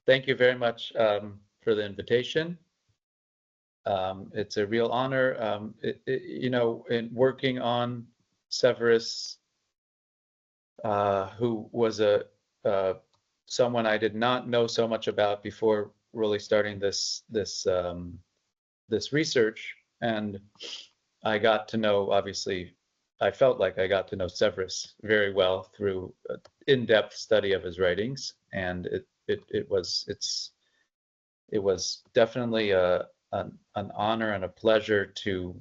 thank you very much for the invitation. It's a real honor. In working on Severus, who was someone I did not know so much about before really starting this research, and I got to know, obviously, I felt like I got to know Severus very well through an in-depth study of his writings, and it was definitely an honor and a pleasure to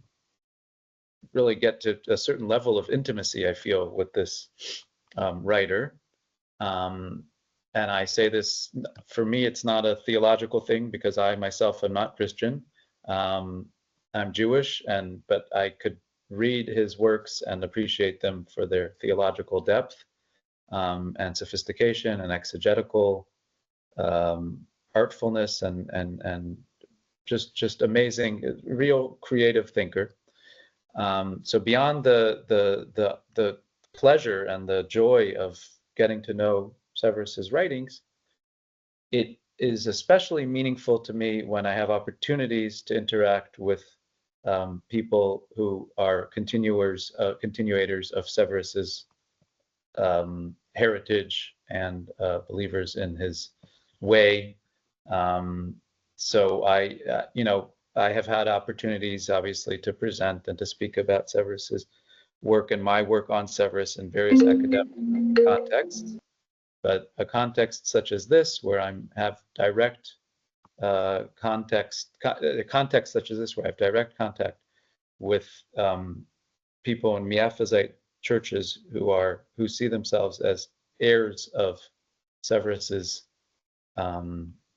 really get to a certain level of intimacy, I feel, with this writer. And I say this, for me, it's not a theological thing because I myself am not Christian. I'm Jewish, but I could read his works and appreciate them for their theological depth and sophistication and exegetical artfulness and just amazing, real creative thinker. So beyond the pleasure and the joy of getting to know Severus's writings, it is especially meaningful to me when I have opportunities to interact with people who are continuators of Severus's heritage and believers in his way. So I have had opportunities, obviously, to present and to speak about Severus's work and my work on Severus in various academic contexts. But a context such as this, where I have direct context such as this, where I have direct contact with people in Miaphysite churches who see themselves as heirs of Severus's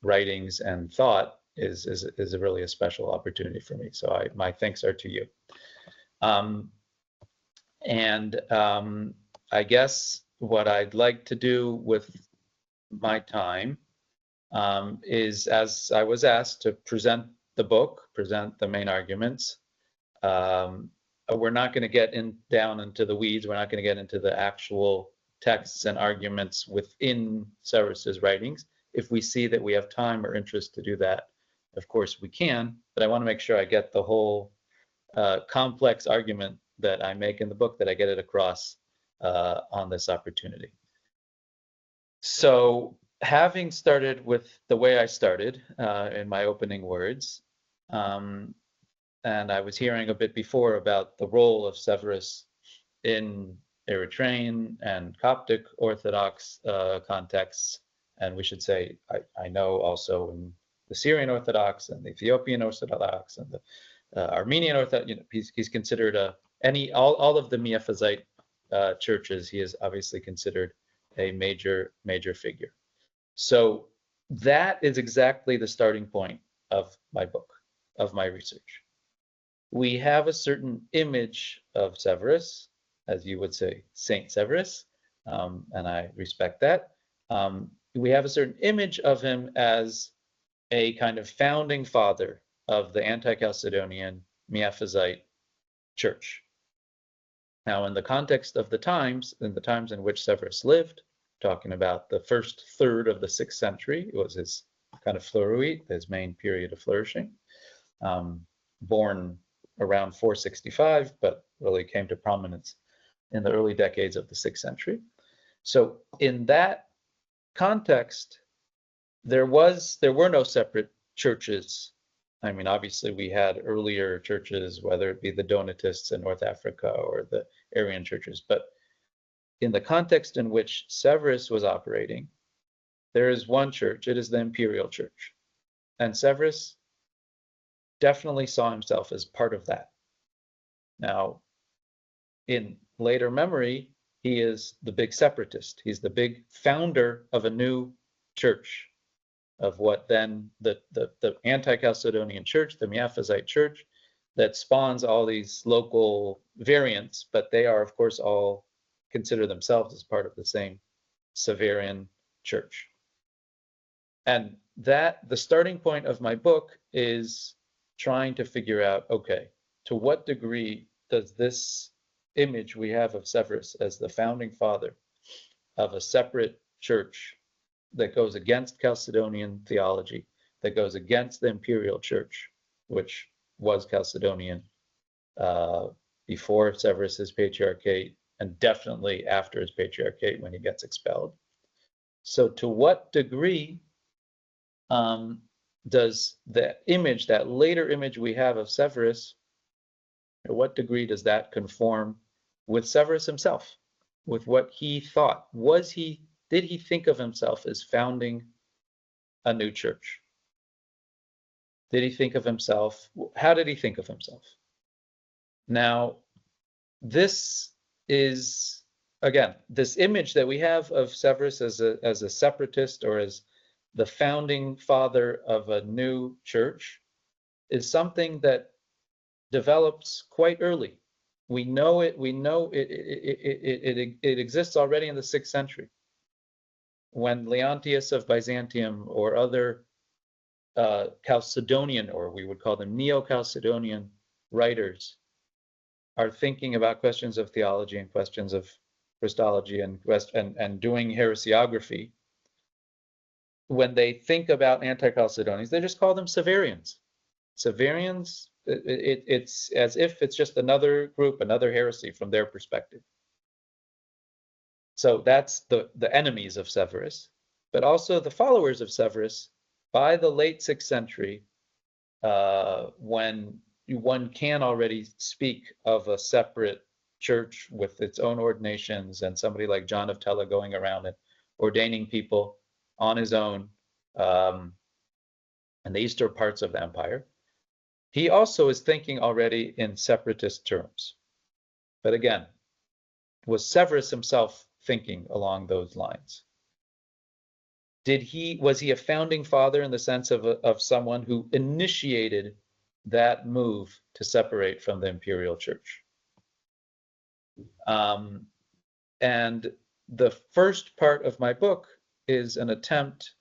writings and thought, is really a special opportunity for me. So my thanks are to you. I guess what I'd like to do with my time is, as I was asked, to present the book, present the main arguments. We're not going to get down into the weeds. We're not going to get into the actual texts and arguments within Severus's writings. If we see that we have time or interest to do that, of course we can, but I want to make sure I get the whole complex argument that I make in the book, that I get it across on this opportunity. So having started with the way I started in my opening words, and I was hearing a bit before about the role of Severus in Eritrean and Coptic Orthodox contexts, and we should say, I know also in the Syrian Orthodox and the Ethiopian Orthodox and the Armenian Orthodox, he's considered all of the Miaphysite churches. He is obviously considered a major figure. So that is exactly the starting point of my book, of my research. We have a certain image of Severus, as you would say, Saint Severus, and I respect that. We have a certain image of him as a kind of founding father of the anti-Chalcedonian Miaphysite church. Now, in the context of the times, in which Severus lived, talking about the first third of the 6th century, it was his kind of floruit, his main period of flourishing, born around 465, but really came to prominence in the early decades of the 6th century. So in that context, there were no separate churches. I mean, obviously we had earlier churches, whether it be the Donatists in North Africa or the Arian churches, but in the context in which Severus was operating, there is one church. It is the imperial church. And Severus definitely saw himself as part of that. Now, in later memory, he is the big separatist. He's the big founder of a new church, of what then the anti-Chalcedonian church, the Miaphysite church, that spawns all these local variants, but they are, of course, all consider themselves as part of the same Severian church. And that the starting point of my book is trying to figure out, okay, to what degree does this image we have of Severus as the founding father of a separate church that goes against Chalcedonian theology, that goes against the imperial church, which was Chalcedonian before Severus's patriarchate, and definitely after his patriarchate when he gets expelled. So to what degree does that image, that later image we have of Severus, to what degree does that conform with Severus himself, with what he thought? Did he think of himself as founding a new church? Did he think of himself? How did he think of himself? Now, this is, again, this image that we have of Severus as a separatist or as the founding father of a new church is something that develops quite early. We know it exists already in the 6th century, when Leontius of Byzantium or other Chalcedonian, or we would call them Neo-Chalcedonian writers, are thinking about questions of theology and questions of Christology and doing heresiography. When they think about anti-Chalcedonians, they just call them Severians. Severians, it's as if it's just another group, another heresy from their perspective. So that's the enemies of Severus, but also the followers of Severus by the late 6th century, when one can already speak of a separate church with its own ordinations, and somebody like John of Tella going around and ordaining people on his own in the eastern parts of the empire. He also is thinking already in separatist terms. But again, was Severus himself thinking along those lines? Was he a founding father in the sense of someone who initiated that move to separate from the imperial church? And the first part of my book is an attempt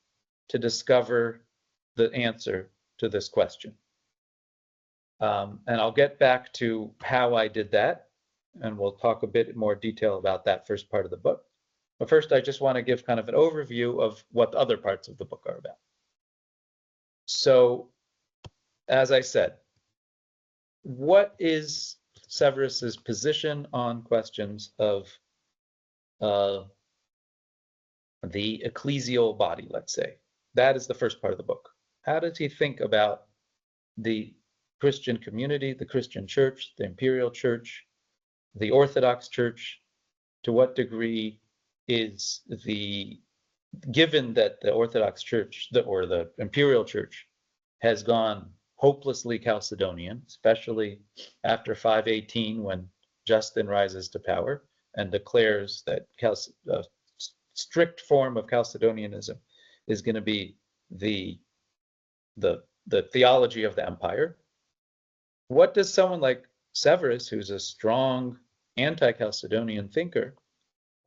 to discover the answer to this question. And I'll get back to how I did that, and we'll talk a bit more detail about that first part of the book. But first, I just want to give kind of an overview of what the other parts of the book are about. So, as I said, what is Severus's position on questions of the ecclesial body, let's say? That is the first part of the book. How does he think about the Christian community, the Christian church, the imperial church, the Orthodox church? To what degree is given that the Orthodox church or the imperial church has gone hopelessly Chalcedonian, especially after 518, when Justin rises to power and declares that a strict form of Chalcedonianism is going to be the theology of the empire? What does someone like Severus, who's a strong anti-Chalcedonian thinker,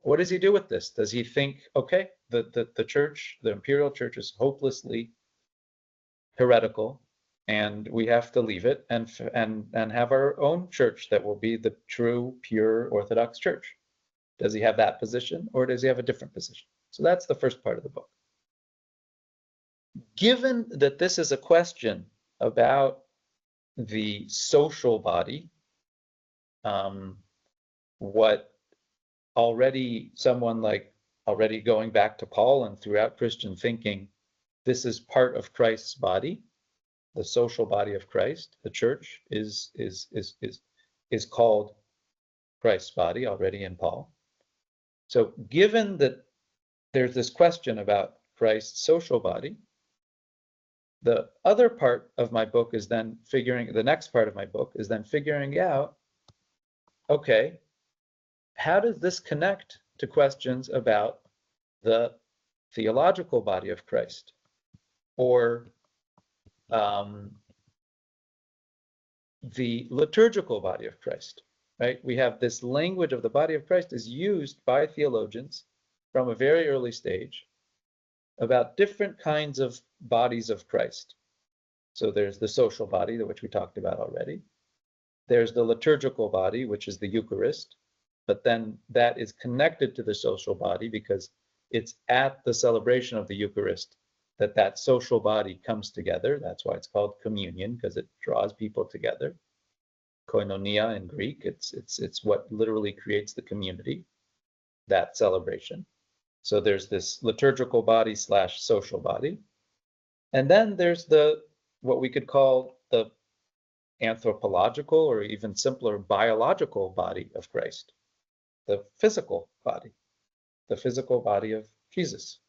what does he do with this? Does he think, okay, the church, the imperial church, is hopelessly heretical, and we have to leave it and have our own church that will be the true, pure Orthodox church? Does he have that position, or does he have a different position? So that's the first part of the book. Given that this is a question about the social body, what already going back to Paul and throughout Christian thinking, this is part of Christ's body, the social body of Christ. The church is called Christ's body already in Paul. So given that there's this question about Christ's social body, the other part of my book is then the next part of my book is then figuring out, okay, how does this connect to questions about the theological body of Christ, or the liturgical body of Christ, right? We have this language of the body of Christ is used by theologians from a very early stage about different kinds of bodies of Christ. So there's the social body, which we talked about already. There's the liturgical body, which is the Eucharist, but then that is connected to the social body because it's at the celebration of the Eucharist that that social body comes together. That's why it's called communion, because it draws people together. Koinonia in Greek, it's what literally creates the community, that celebration. So there's this liturgical body slash social body. And then there's what we could call the anthropological, or even simpler, biological body of Christ, the physical body of Jesus.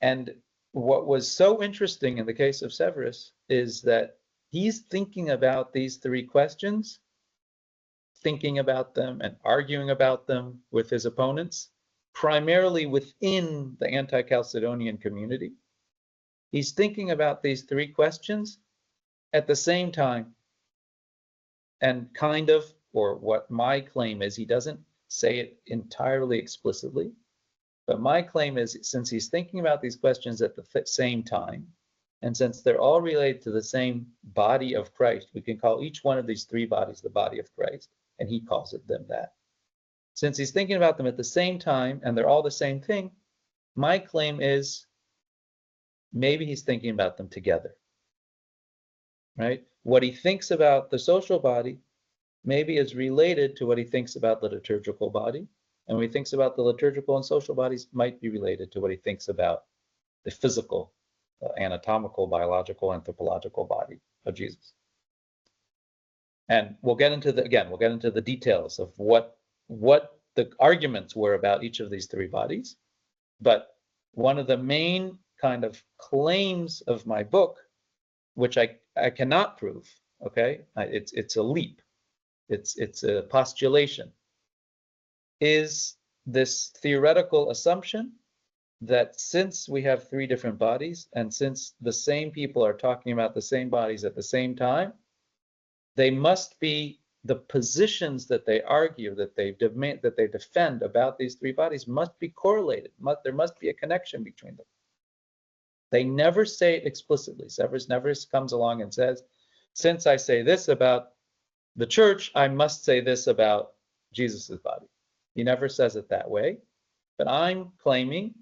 And what was so interesting in the case of Severus is that he's thinking about these three questions, thinking about them and arguing about them with his opponents, primarily within the anti-Chalcedonian community. He's thinking about these three questions at the same time. And kind of, or what my claim is, he doesn't say it entirely explicitly, but my claim is, since he's thinking about these questions at the same time, and since they're all related to the same body of Christ, we can call each one of these three bodies the body of Christ, and he calls it them that. Since he's thinking about them at the same time, and they're all the same thing, my claim is maybe he's thinking about them together, right? What he thinks about the social body maybe is related to what he thinks about the liturgical body, and what he thinks about the liturgical and social bodies might be related to what he thinks about the physical, anatomical, biological, anthropological body of Jesus. And we'll get into the details of what the arguments were about each of these three bodies. But one of the main kind of claims of my book, which I cannot prove, okay, it's a leap, it's a postulation, is this theoretical assumption that since we have three different bodies, and since the same people are talking about the same bodies at the same time, they must be, the positions that they argue, that they defend about these three bodies must be correlated. There must be a connection between them. They never say it explicitly. Severus never comes along and says, since I say this about the church, I must say this about Jesus's body. He never says it that way. But I'm claiming,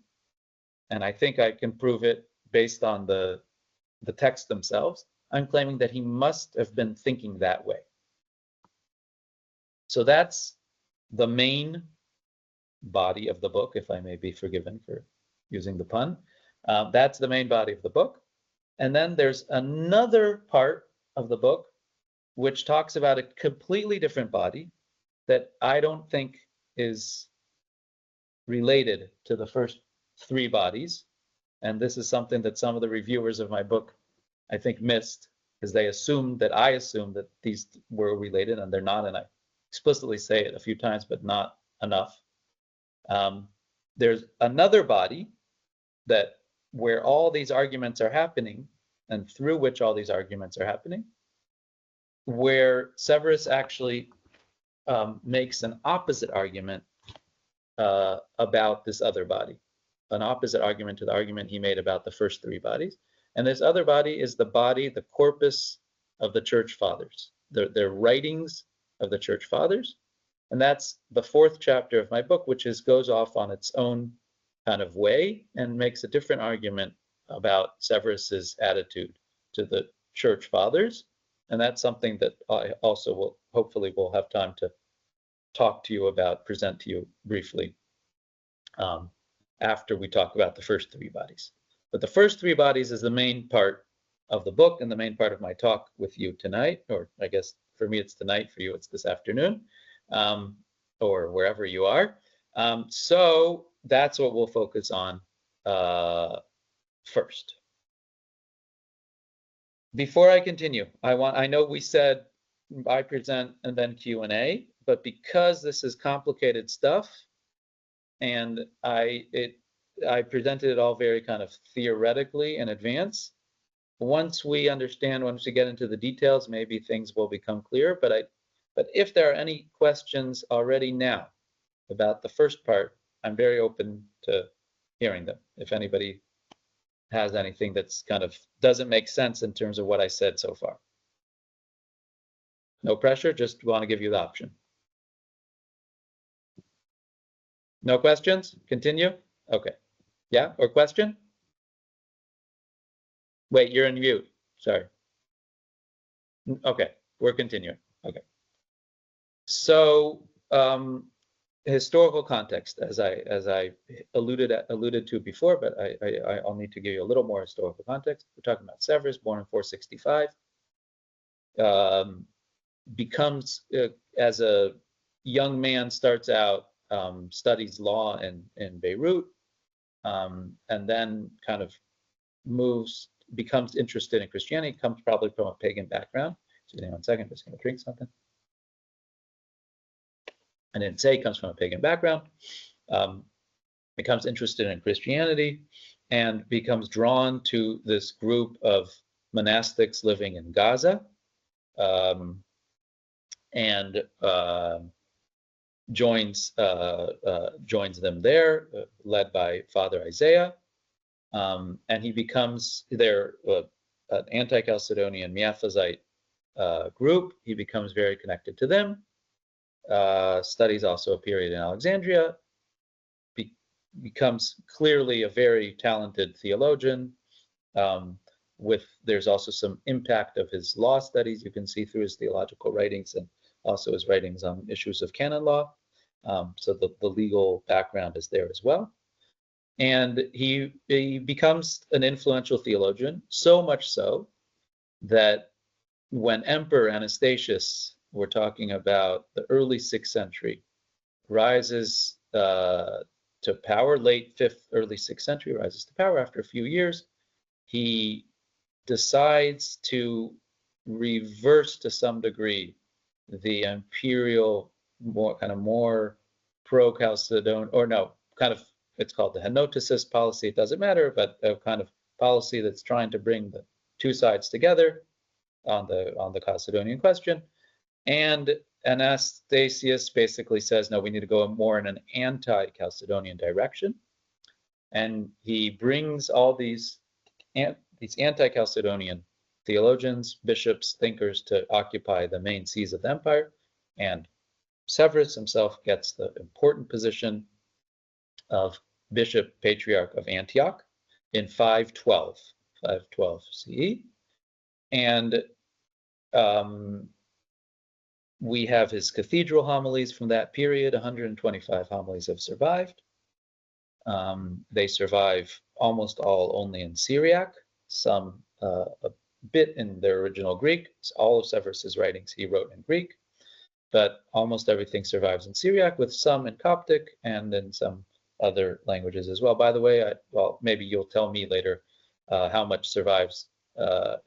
and I think I can prove it based on the texts themselves, I'm claiming that he must have been thinking that way. So that's the main body of the book, if I may be forgiven for using the pun. That's the main body of the book. And then there's another part of the book which talks about a completely different body that I don't think is related to the first three bodies. And this is something that some of the reviewers of my book, I think, missed, because they assumed that I assumed that these were related, and they're not. And I explicitly say it a few times, but not enough. There's another body where all these arguments are happening, and through which all these arguments are happening, where Severus actually makes an opposite argument about this other body, an opposite argument to the argument he made about the first three bodies. And this other body is the body, the corpus of the church fathers, their writings of the church fathers. And that's the fourth chapter of my book, which goes off on its own kind of way and makes a different argument about Severus's attitude to the church fathers. And that's something that I also hopefully will have time to talk to you about, present to you briefly after we talk about the first three bodies. But the first three bodies is the main part of the book and the main part of my talk with you tonight, or I guess for me it's tonight, for you it's this afternoon, or wherever you are. So that's what we'll focus on first. Before I continue, I know we said I present and then Q&A, but because this is complicated stuff, and I presented it all very kind of theoretically in advance. Once we get into the details, maybe things will become clear. But if there are any questions already now about the first part, I'm very open to hearing them. If anybody has anything that's kind of doesn't make sense in terms of what I said so far. No pressure, just want to give you the option. No questions? Continue? Okay. Yeah, or question? Wait, you're in mute. Sorry. Okay, we're continuing. Okay. So, historical context, as I alluded to before, but I'll need to give you a little more historical context. We're talking about Severus, born in 465, becomes as a young man, starts out, studies law in Beirut, and then kind of becomes interested in Christianity. Comes probably from a pagan background. So, 1 second, just gonna drink something. I didn't say he comes from a pagan background, becomes interested in Christianity, and becomes drawn to this group of monastics living in Gaza, and joins them there, led by Father Isaiah, and he becomes an anti-Chalcedonian Miaphysite group. He becomes very connected to them. Studies also a period in Alexandria, becomes clearly a very talented theologian. There's also some impact of his law studies you can see through his theological writings and also his writings on issues of canon law. So the legal background is there as well. And he becomes an influential theologian, so much so that when Emperor Anastasius, we're talking about the early 6th century, rises to power, late 5th, early 6th century, rises to power after a few years, he decides to reverse to some degree the imperial, more pro-Chalcedonian, or no, it's called the henoticist policy. It doesn't matter, but a kind of policy that's trying to bring the two sides together on the Chalcedonian question. And Anastasius basically says, no, we need to go more in an anti-Chalcedonian direction. And he brings all these anti-Chalcedonian theologians, bishops, thinkers to occupy the main sees of the empire. And Severus himself gets the important position of Bishop Patriarch of Antioch in 512 CE. And we have his cathedral homilies from that period. 125 homilies have survived. They survive almost all only in Syriac, some a bit in their original Greek. So all of Severus's writings he wrote in Greek, but almost everything survives in Syriac, with some in Coptic and in some other languages as well. By the way, maybe you'll tell me later how much survives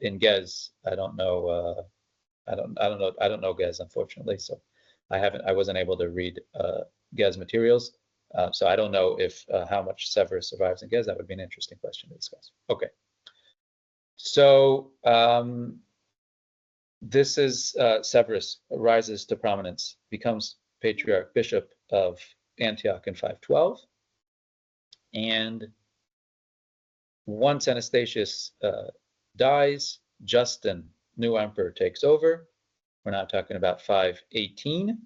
in Gez. I don't know. I don't know Gez, unfortunately. So I wasn't able to read Gez materials. So I don't know if how much Severus survives in Gez. That would be an interesting question to discuss. Okay. So this is Severus rises to prominence, becomes Patriarch Bishop of Antioch in 512. And once Anastasius dies, Justin, new emperor, takes over. We're now talking about 518.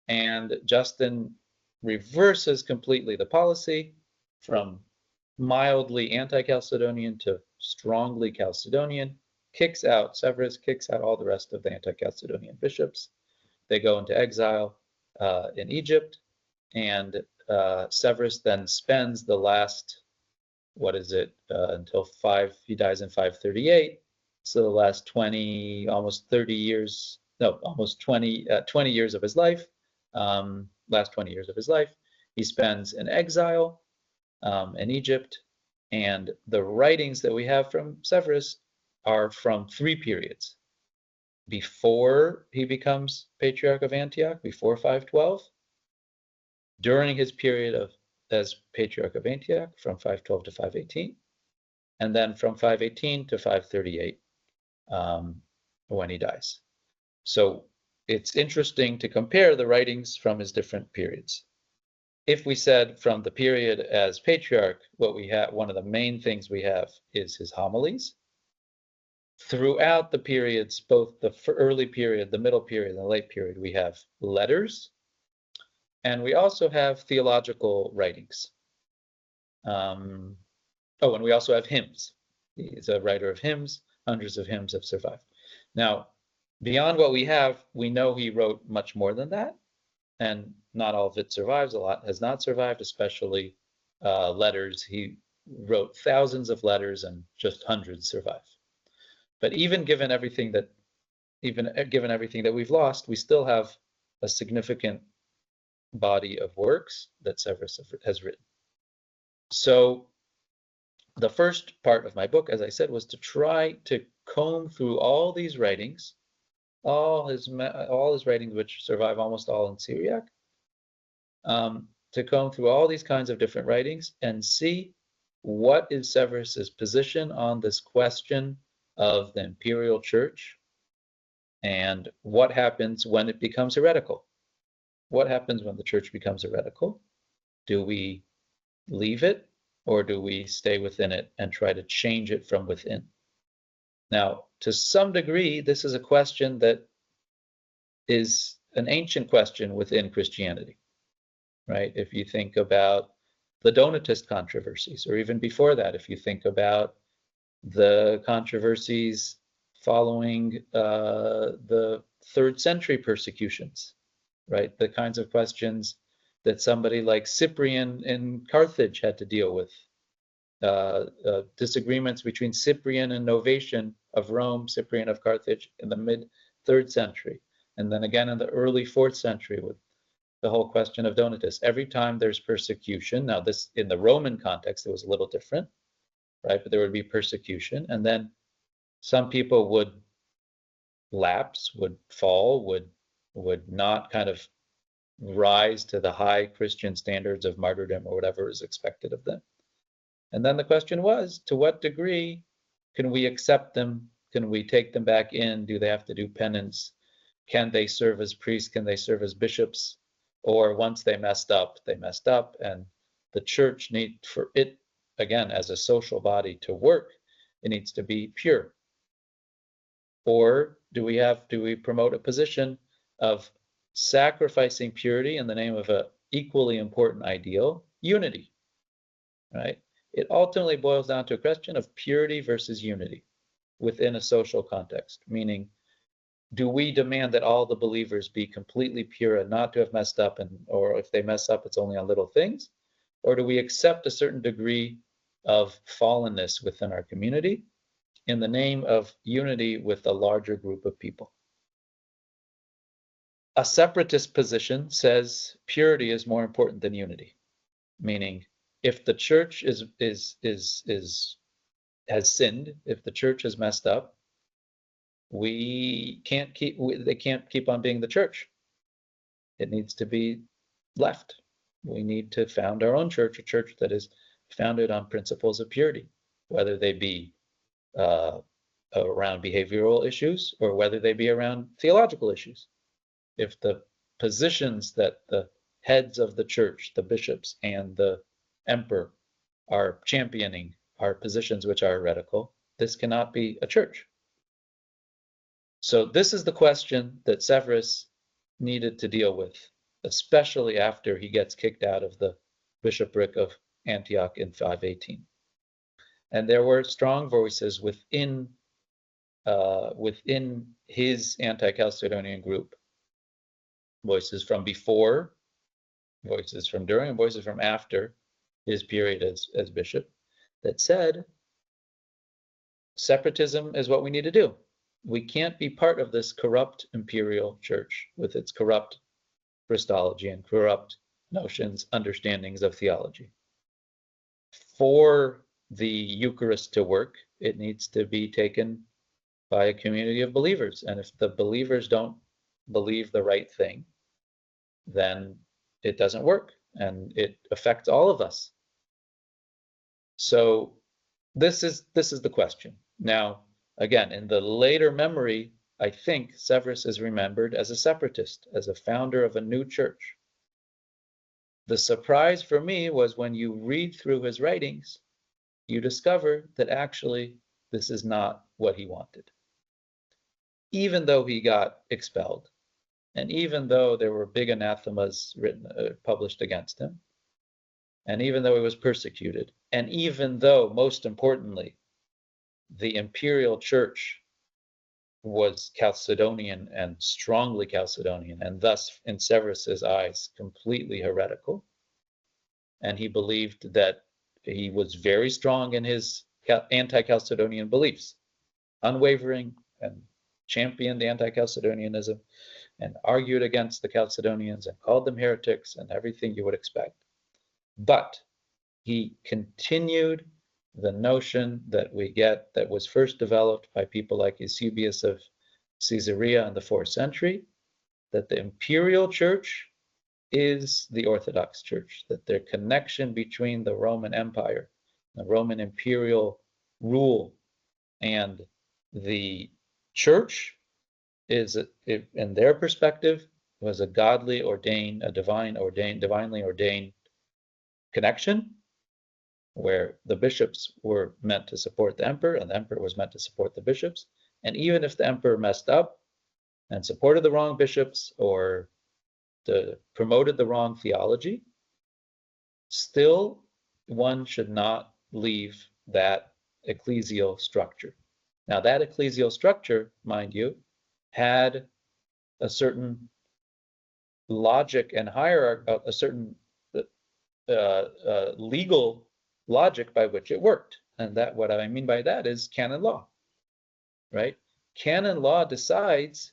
And Justin reverses completely the policy from mildly anti-Chalcedonian to strongly Chalcedonian, Severus kicks out all the rest of the anti-Chalcedonian bishops. They go into exile in Egypt, and Severus then spends the last, until he dies in 538. So the last 20 years of his life, last 20 years of his life, he spends in exile in Egypt. And the writings that we have from Severus are from 3 periods. Before he becomes Patriarch of Antioch, before 512, during his period as Patriarch of Antioch, from 512 to 518, and then from 518 to 538, when he dies. So it's interesting to compare the writings from his different periods. If we said from the period as Patriarch, one of the main things we have is his homilies. Throughout the periods, both the early period, the middle period, and the late period, we have letters. And we also have theological writings. And we also have hymns. He's a writer of hymns. Hundreds of hymns have survived. Now, beyond what we have, we know he wrote much more than that, and not all of it survives. A lot has not survived, especially letters. He wrote thousands of letters, and just hundreds survive. But even given everything that we've lost, we still have a significant body of works that Severus has written. So the first part of my book, as I said, was to try to comb through all these writings, all his writings, which survive almost all in Syriac, to comb through all these kinds of different writings and see what is Severus's position on this question of the imperial church, and what happens when it becomes heretical. What happens when the church becomes heretical? Do we leave it, or do we stay within it and try to change it from within? Now, to some degree, this is a question that is an ancient question within Christianity, right? If you think about the Donatist controversies, or even before that, if you think about the controversies following the 3rd century persecutions, right? The kinds of questions that somebody like Cyprian in Carthage had to deal with. Disagreements between Cyprian and Novatian of Rome, Cyprian of Carthage in the mid-3rd century, and then again in the early 4th century with the whole question of Donatists. Every time there's persecution, now this in the Roman context, it was a little different, right? But there would be persecution, and then some people would lapse, would fall, would not kind of rise to the high Christian standards of martyrdom or whatever is expected of them. And then the question was, to what degree can we accept them? Can we take them back in? Do they have to do penance? Can they serve as priests? Can they serve as bishops? Or once they messed up, and the church needs, for it, again, as a social body to work, it needs to be pure. Or do we promote a position of sacrificing purity in the name of an equally important ideal, unity, right? It ultimately boils down to a question of purity versus unity within a social context, meaning, do we demand that all the believers be completely pure and not to have messed up, or if they mess up, it's only on little things? Or do we accept a certain degree of fallenness within our community in the name of unity with a larger group of people? A separatist position says purity is more important than unity, meaning if the church has sinned, if the church has messed up, they can't keep on being the church. It needs to be left. We need to found our own church, a church that is founded on principles of purity, whether they be around behavioral issues or whether they be around theological issues. If the positions that the heads of the church, the bishops and the emperor, are championing are positions which are heretical, this cannot be a church. So this is the question that Severus needed to deal with, especially after he gets kicked out of the bishopric of Antioch in 518. And there were strong voices within his anti-Chalcedonian group, voices from before, voices from during, and voices from after his period as bishop, that said separatism is what we need to do. We can't be part of this corrupt imperial church with its corrupt Christology and corrupt notions, understandings of theology. For the Eucharist to work, it needs to be taken by a community of believers. And if the believers don't believe the right thing, then it doesn't work, and it affects all of us. So this is the question. Now, again, in the later memory, I think Severus is remembered as a separatist, as a founder of a new church. The surprise for me was when you read through his writings, you discover that actually this is not what he wanted. Even though he got expelled, And even though there were big anathemas published against him, and even though he was persecuted, and even though, most importantly, the imperial church was Chalcedonian and strongly Chalcedonian, and thus, in Severus's eyes, completely heretical, and he believed that he was very strong in his anti-Chalcedonian beliefs, unwavering, and championed anti-Chalcedonianism, and argued against the Chalcedonians and called them heretics and everything you would expect. But he continued the notion that we get that was first developed by people like Eusebius of Caesarea in the 4th century, that the imperial church is the Orthodox Church, that their connection between the Roman Empire, the Roman imperial rule, and the church is, in their perspective, was a godly ordained, a divinely ordained connection, where the bishops were meant to support the emperor and the emperor was meant to support the bishops. And even if the emperor messed up and supported the wrong bishops or promoted the wrong theology, still one should not leave that ecclesial structure. Now, that ecclesial structure, mind you, had a certain logic and hierarchy, a certain legal logic by which it worked. And that, what I mean by that is canon law, right? Canon law decides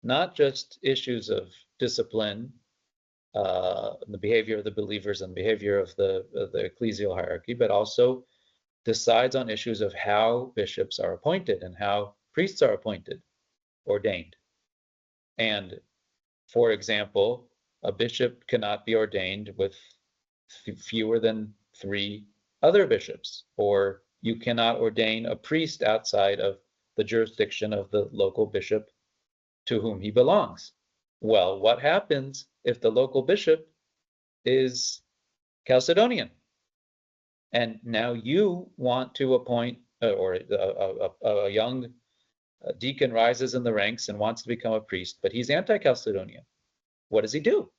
not just issues of discipline, the behavior of the believers and behavior of the ecclesial hierarchy, but also decides on issues of how bishops are appointed and how priests are appointed, ordained. And for example, a bishop cannot be ordained with fewer than 3 other bishops, or you cannot ordain a priest outside of the jurisdiction of the local bishop to whom he belongs. Well, what happens if the local bishop is Chalcedonian? And now you want to appoint, or a young deacon rises in the ranks and wants to become a priest, but he's anti-Chalcedonian. What does he do?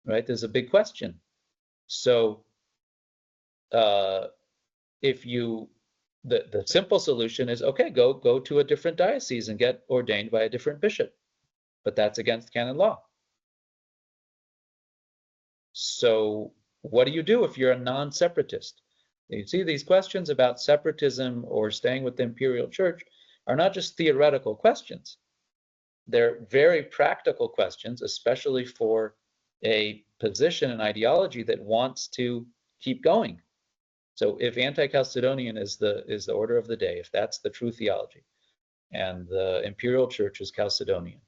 Right? There's a big question. So if you, the simple solution is, okay, go to a different diocese and get ordained by a different bishop, but that's against canon law. So what do you do if you're a non-separatist? You see, these questions about separatism or staying with the imperial church are not just theoretical questions. They're very practical questions, especially for a position and ideology that wants to keep going. So if anti-Chalcedonian is the order of the day, if that's the true theology, and the imperial church is Chalcedonian,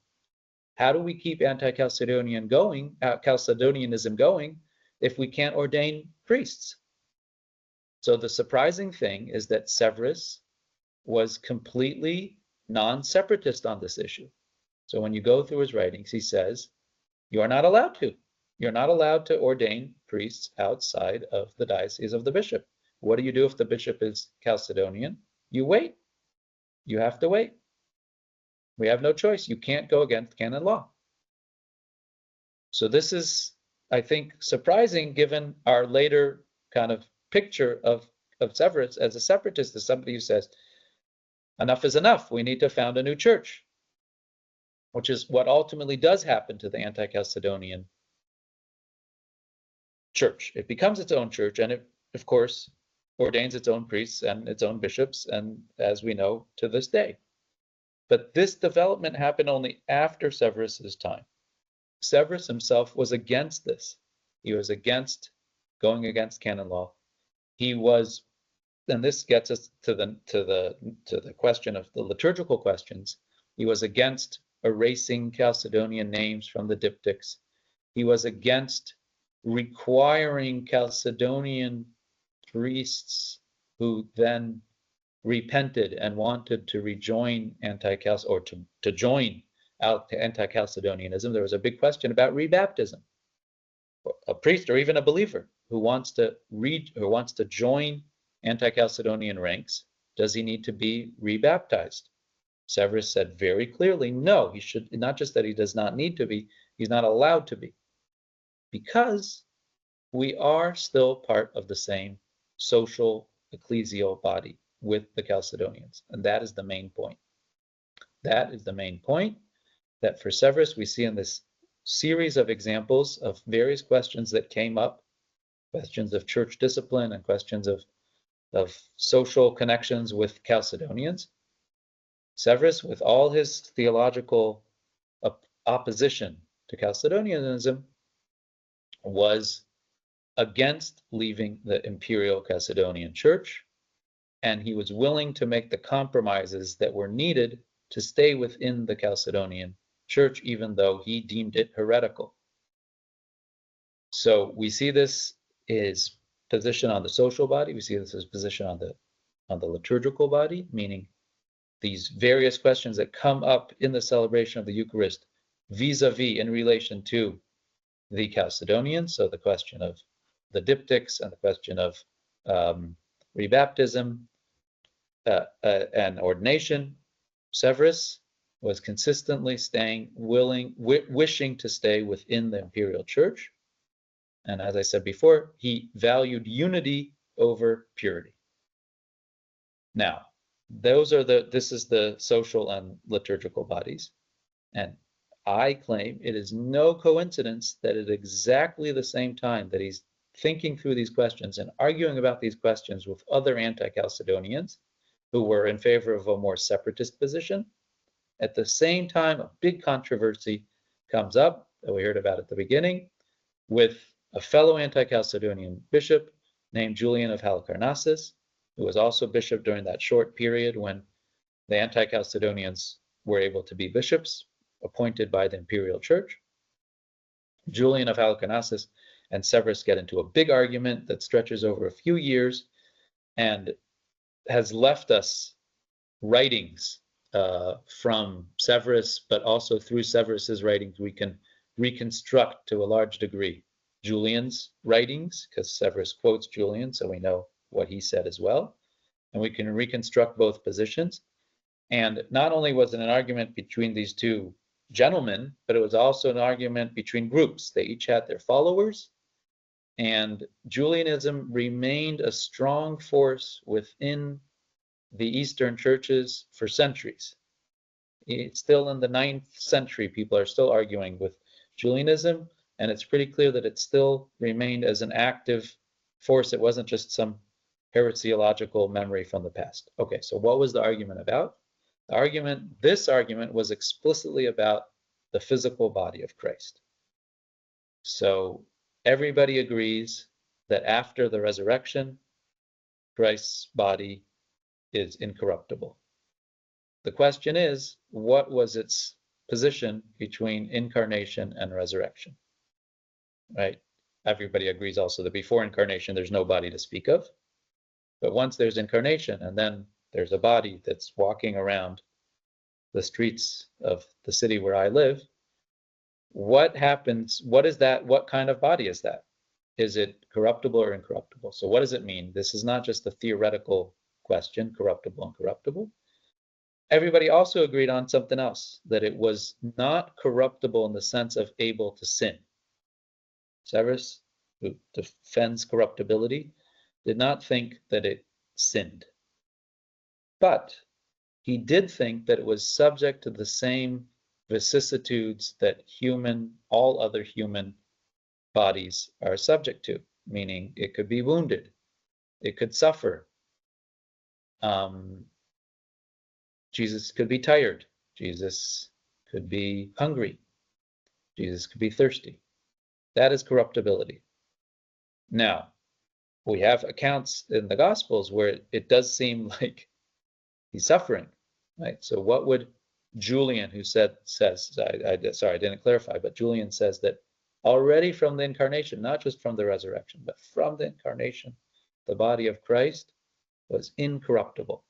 how do we keep anti-Chalcedonianism going if we can't ordain priests? So the surprising thing is that Severus was completely non-separatist on this issue. So when you go through his writings, he says, you're not allowed to. You're not allowed to ordain priests outside of the diocese of the bishop. What do you do if the bishop is Chalcedonian? You wait. You have to wait. We have no choice. You can't go against canon law. So this is, I think, surprising given our later kind of picture of Severus as a separatist, as somebody who says, enough is enough. We need to found a new church, which is what ultimately does happen to the anti-Chalcedonian church. It becomes its own church, and it, of course, ordains its own priests and its own bishops, and as we know, to this day. But this development happened only after Severus's time. Severus himself was against this. He was against going against canon law. He was, and this gets us to the question of the liturgical questions. He was against erasing Chalcedonian names from the diptychs. He was against requiring Chalcedonian priests who then repented and wanted to rejoin to join out to anti-Chalcedonianism. There was a big question about rebaptism. A priest or even a believer who wants to join anti-Chalcedonian ranks, does he need to be rebaptized? Severus said very clearly, no, he should, not just that he does not need to be, he's not allowed to be, because we are still part of the same social ecclesial body with the Chalcedonians. And that is the main point. That is the main point, that for Severus, we see in this series of examples of various questions that came up, questions of church discipline and questions of social connections with Chalcedonians. Severus, with all his theological opposition to Chalcedonianism, was against leaving the imperial Chalcedonian church, and he was willing to make the compromises that were needed to stay within the Chalcedonian church, even though he deemed it heretical. So we see this his position on the social body, we see this as position on the liturgical body, meaning these various questions that come up in the celebration of the Eucharist vis-a-vis in relation to the Chalcedonians. So the question of the diptychs and the question of rebaptism and ordination. Severus was consistently wishing to stay within the imperial church. And as I said before, he valued unity over purity. Now, this is the social and liturgical bodies. And I claim it is no coincidence that at exactly the same time that he's thinking through these questions and arguing about these questions with other anti-Chalcedonians who were in favor of a more separatist position, at the same time, a big controversy comes up that we heard about at the beginning with a fellow anti-Chalcedonian bishop named Julian of Halicarnassus, who was also bishop during that short period when the anti-Chalcedonians were able to be bishops appointed by the imperial church. Julian of Halicarnassus and Severus get into a big argument that stretches over a few years and has left us writings from Severus, but also through Severus's writings, we can reconstruct to a large degree Julian's writings, because Severus quotes Julian, so we know what he said as well. And we can reconstruct both positions. And not only was it an argument between these two gentlemen, but it was also an argument between groups. They each had their followers, and Julianism remained a strong force within the Eastern churches for centuries. It's still in the 9th century, people are still arguing with Julianism, and it's pretty clear that it still remained as an active force. It wasn't just some heresiological memory from the past. Okay, so what was the argument about? This argument was explicitly about the physical body of Christ. So everybody agrees that after the resurrection, Christ's body is incorruptible. The question is, what was its position between incarnation and resurrection? Right? Everybody agrees also that before incarnation, there's no body to speak of. But once there's incarnation, and then there's a body that's walking around the streets of the city where I live, what happens? What is that? What kind of body is that? Is it corruptible or incorruptible? So what does it mean? This is not just a theoretical question, corruptible, incorruptible. Everybody also agreed on something else, that it was not corruptible in the sense of able to sin. Severus, who defends corruptibility, did not think that it sinned. But he did think that it was subject to the same vicissitudes that all other human bodies are subject to, meaning it could be wounded, it could suffer. Jesus could be tired, Jesus could be hungry, Jesus could be thirsty. That is corruptibility. Now, we have accounts in the Gospels where it does seem like he's suffering, right? So what would Julian, who says, sorry, I didn't clarify, but Julian says that already from the incarnation, not just from the resurrection, but from the incarnation, the body of Christ was incorruptible.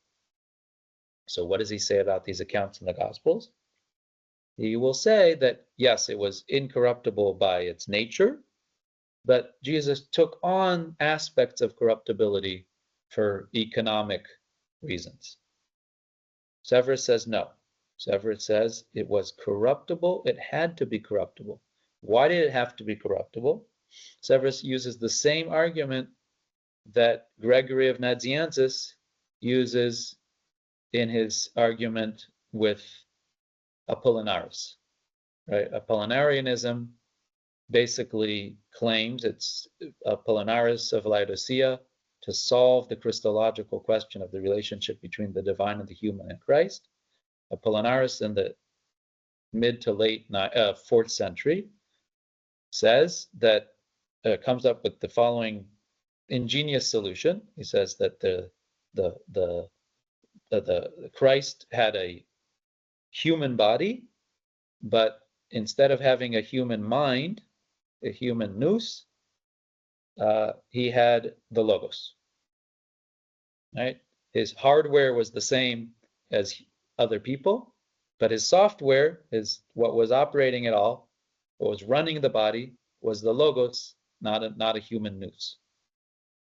So what does he say about these accounts in the Gospels? He will say that, yes, it was incorruptible by its nature, but Jesus took on aspects of corruptibility for economic reasons. Severus says no. Severus says it was corruptible. It had to be corruptible. Why did it have to be corruptible? Severus uses the same argument that Gregory of Nazianzus uses in his argument with Apollinaris. Right? Apollinarianism basically claims, it's Apollinaris of Laodicea, to solve the Christological question of the relationship between the divine and the human in Christ. Apollinaris in the mid to late 4th century says that, comes up with the following ingenious solution. He says that the Christ had a human body, but instead of having a human mind, a human nous, he had the logos. Right? His hardware was the same as other people, but his software, what was operating it all, what was running the body, was the logos, not a human nous.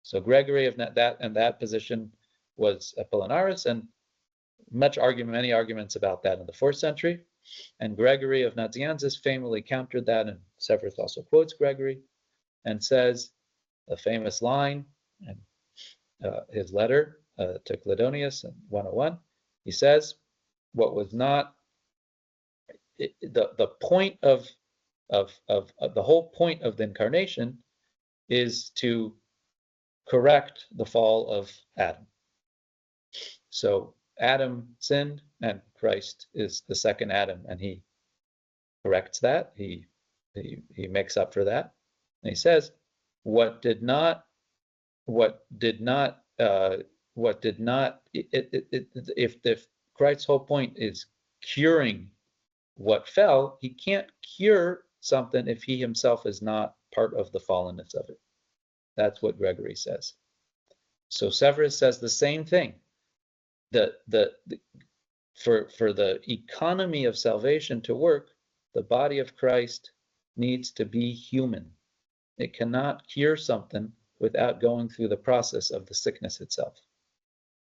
So Gregory of that position was Apollinaris, and many arguments about that in the 4th century. And Gregory of Nazianzus famously countered that, and Severus also quotes Gregory and says a famous line in his letter to Cledonius in 101. He says, what was not the point of the whole point of the incarnation is to correct the fall of Adam. So Adam sinned, and Christ is the second Adam, and he corrects that. He makes up for that. And he says, if Christ's whole point is curing what fell, he can't cure something if he himself is not part of the fallenness of it. That's what Gregory says. So Severus says the same thing. For the economy of salvation to work, the body of Christ needs to be human. It cannot cure something without going through the process of the sickness itself,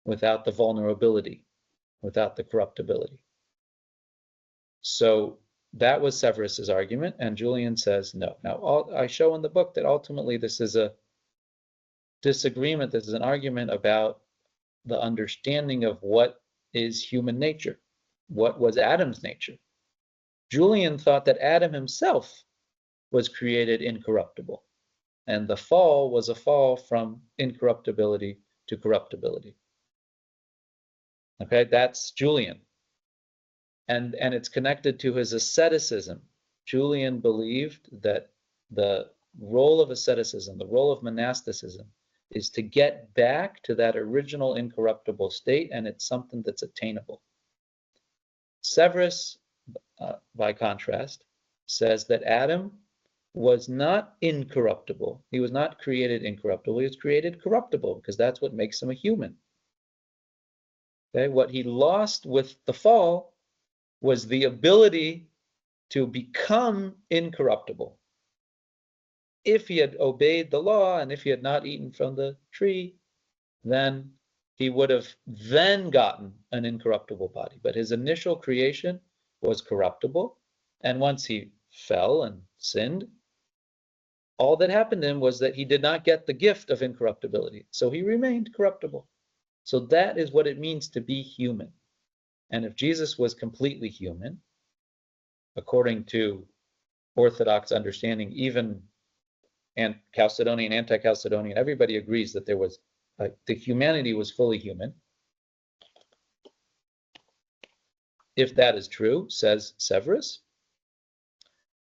without the vulnerability, without the corruptibility. So that was Severus's argument, and Julian says no. Now, I show in the book that ultimately this is a disagreement. This is an argument about the understanding of what is human nature. What was Adam's nature? Julian thought that Adam himself was created incorruptible, and the fall was a fall from incorruptibility to corruptibility. Okay, that's Julian. And it's connected to his asceticism. Julian believed that the role of asceticism, the role of monasticism, is to get back to that original incorruptible state, and it's something that's attainable. Severus, by contrast, says that Adam was not incorruptible. He was not created incorruptible. He was created corruptible, because that's what makes him a human. Okay, what he lost with the fall was the ability to become incorruptible. If he had obeyed the law and if he had not eaten from the tree, then he would have then gotten an incorruptible body. But his initial creation was corruptible, and once he fell and sinned, all that happened to him was that he did not get the gift of incorruptibility, so he remained corruptible. So that is what it means to be human. And if Jesus was completely human, according to Orthodox understanding, even and Chalcedonian, anti-Chalcedonian, everybody agrees that there was the humanity was fully human. If that is true, says Severus,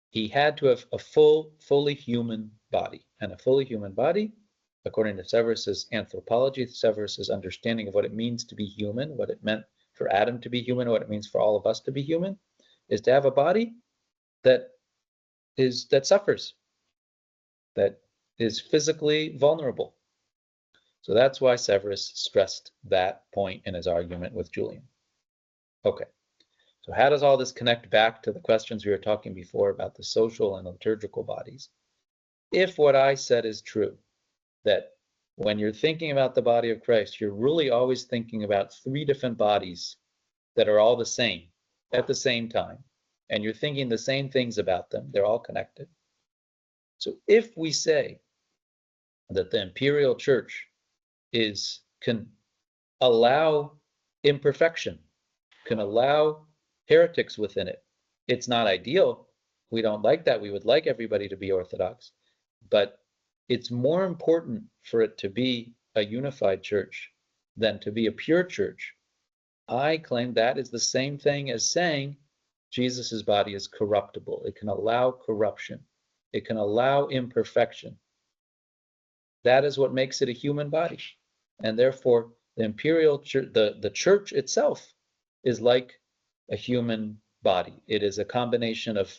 he had to have a fully human body, and a fully human body, according to Severus's anthropology, Severus's understanding of what it means to be human, what it meant for Adam to be human, what it means for all of us to be human, is to have a body that suffers, that is physically vulnerable. So that's why Severus stressed that point in his argument with Julian. Okay, so how does all this connect back to the questions we were talking before about the social and liturgical bodies? If what I said is true, that when you're thinking about the body of Christ, you're really always thinking about three different bodies that are all the same. at the same time, and you're thinking the same things about them, they're all connected. So if we say that the imperial church can allow imperfection, can allow heretics within it, it's not ideal. We don't like that. We would like everybody to be Orthodox, but it's more important for it to be a unified church than to be a pure church. I claim that is the same thing as saying Jesus's body is corruptible. It can allow corruption. It can allow imperfection. That is what makes it a human body. And therefore, the imperial church, the church itself is like a human body. It is a combination of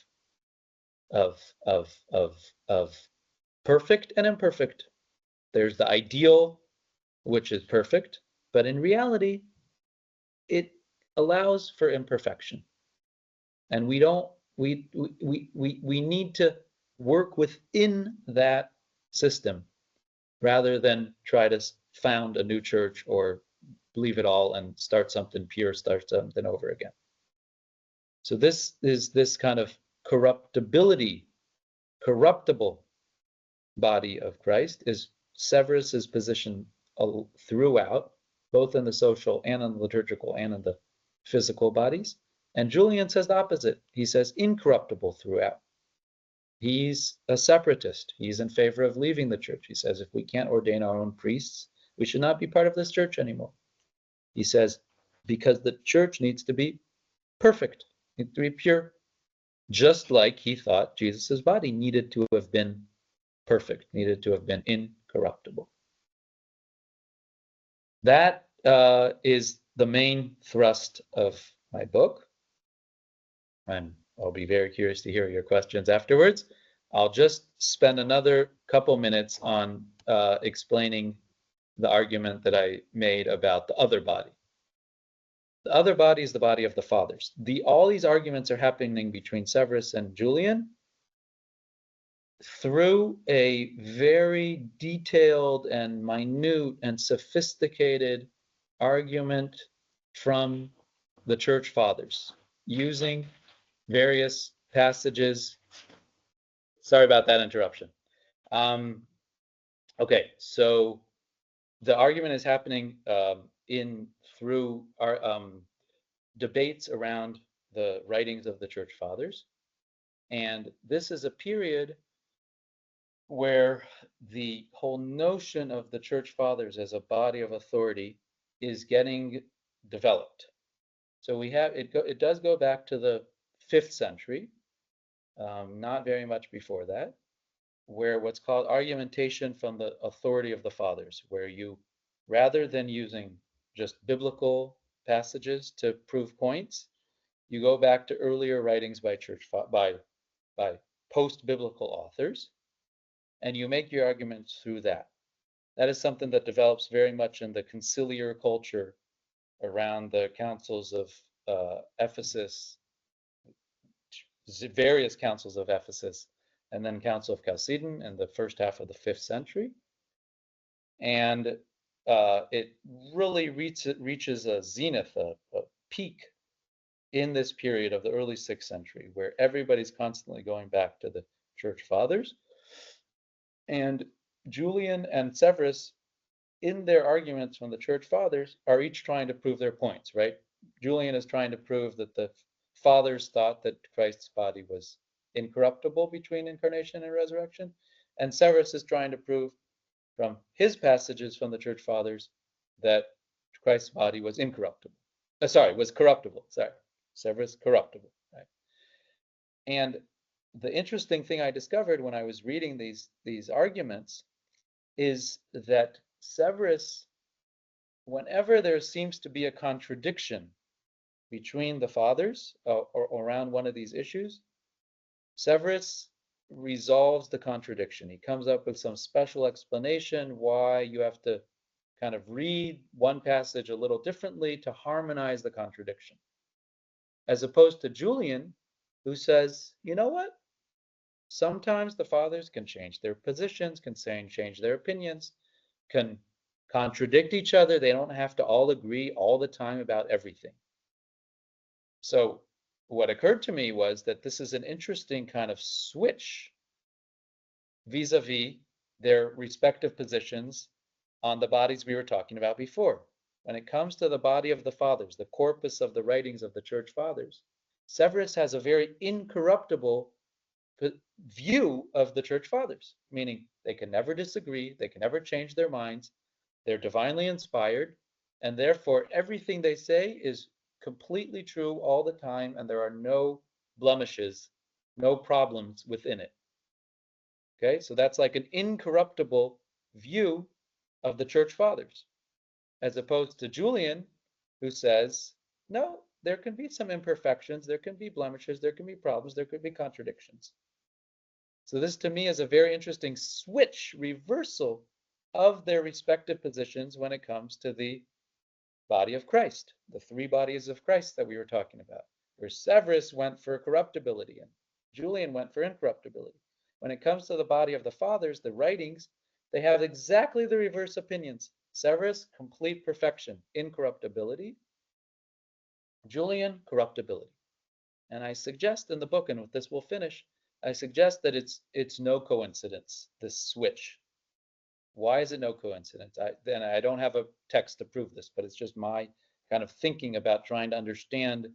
perfect and imperfect. There's the ideal, which is perfect, but in reality, it allows for imperfection. And we need to work within that system rather than try to found a new church or leave it all and start something pure, start something over again. So this is this kind of corruptible body of Christ is Severus's position throughout, both in the social and in the liturgical and in the physical bodies. And Julian says the opposite. He says incorruptible throughout. He's a separatist. He's in favor of leaving the church. He says if we can't ordain our own priests, we should not be part of this church anymore. He says because the church needs to be perfect, needs to be pure, just like he thought Jesus's body needed to have been perfect, needed to have been incorruptible. That is the main thrust of my book. I'll be very curious to hear your questions afterwards. I'll just spend another couple minutes on explaining the argument that I made about the other body. The other body is the body of the fathers. All these arguments are happening between Severus and Julian through a very detailed and minute and sophisticated argument from the church fathers using various passages. Sorry about that interruption. Okay, so the argument is happening through our debates around the writings of the church fathers. And this is a period where the whole notion of the church fathers as a body of authority is getting developed. So we have it does go back to the 5th century, not very much before that, where what's called argumentation from the authority of the fathers, where you, rather than using just biblical passages to prove points, you go back to earlier writings by by post-biblical authors, and you make your arguments through that. That is something that develops very much in the conciliar culture around the councils of Ephesus, various councils of Ephesus, and then Council of Chalcedon in the first half of the 5th century. And it really reaches a zenith, a peak in this period of the early 6th century, where everybody's constantly going back to the church fathers. And Julian and Severus, in their arguments from the church fathers, are each trying to prove their points, right? Julian is trying to prove that the fathers thought that Christ's body was incorruptible between incarnation and resurrection, and Severus is trying to prove from his passages from the church fathers that Christ's body was incorruptible. Was corruptible. Severus corruptible. Right? And the interesting thing I discovered when I was reading these arguments is that Severus, whenever there seems to be a contradiction between the fathers or around one of these issues, Severus resolves the contradiction. He comes up with some special explanation why you have to kind of read one passage a little differently to harmonize the contradiction. As opposed to Julian, who says, you know what? Sometimes the fathers can change their positions, can change their opinions, can contradict each other. They don't have to all agree all the time about everything. So what occurred to me was that this is an interesting kind of switch vis-a-vis their respective positions on the bodies we were talking about before. When it comes to the body of the fathers, the corpus of the writings of the church fathers, Severus has a very incorruptible view of the church fathers, meaning they can never disagree, they can never change their minds, they're divinely inspired, and therefore everything they say is completely true all the time, and there are no blemishes, no problems within it. Okay, so that's like an incorruptible view of the church fathers, as opposed to Julian, who says, no, there can be some imperfections, there can be blemishes, there can be problems, there could be contradictions. So this to me is a very interesting switch, reversal of their respective positions when it comes to the body of Christ, the three bodies of Christ that we were talking about, where Severus went for corruptibility and Julian went for incorruptibility. When it comes to the body of the fathers, the writings, they have exactly the reverse opinions. Severus, complete perfection, incorruptibility. Julian, corruptibility. And I suggest in the book, and with this we'll finish, I suggest that it's no coincidence, this switch. Why is it no coincidence? I don't have a text to prove this, but it's just my kind of thinking about trying to understand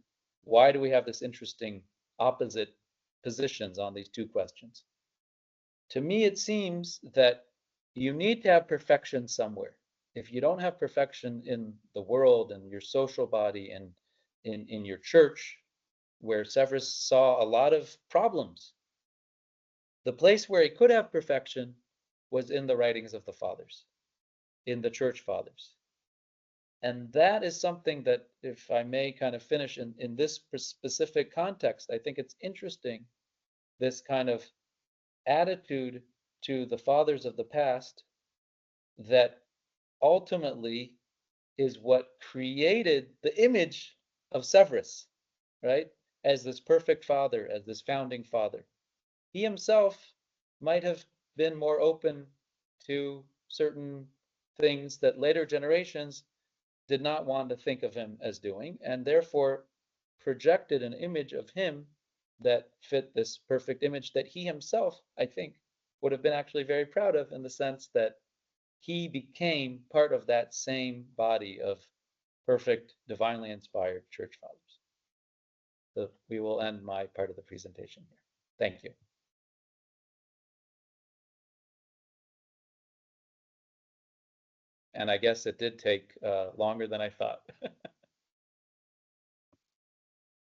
why do we have this interesting opposite positions on these two questions. To me, it seems that you need to have perfection somewhere. If you don't have perfection in the world and your social body and in your church, where Severus saw a lot of problems, the place where he could have perfection was in the writings of the fathers, in the church fathers. And that is something that, if I may kind of finish in this specific context, I think it's interesting, this kind of attitude to the fathers of the past that ultimately is what created the image of Severus, right? As this perfect father, as this founding father. He himself might have been more open to certain things that later generations did not want to think of him as doing, and therefore projected an image of him that fit this perfect image that he himself, I think, would have been actually very proud of, in the sense that he became part of that same body of perfect, divinely inspired church fathers. So we will end my part of the presentation here. Thank you. And I guess it did take longer than I thought.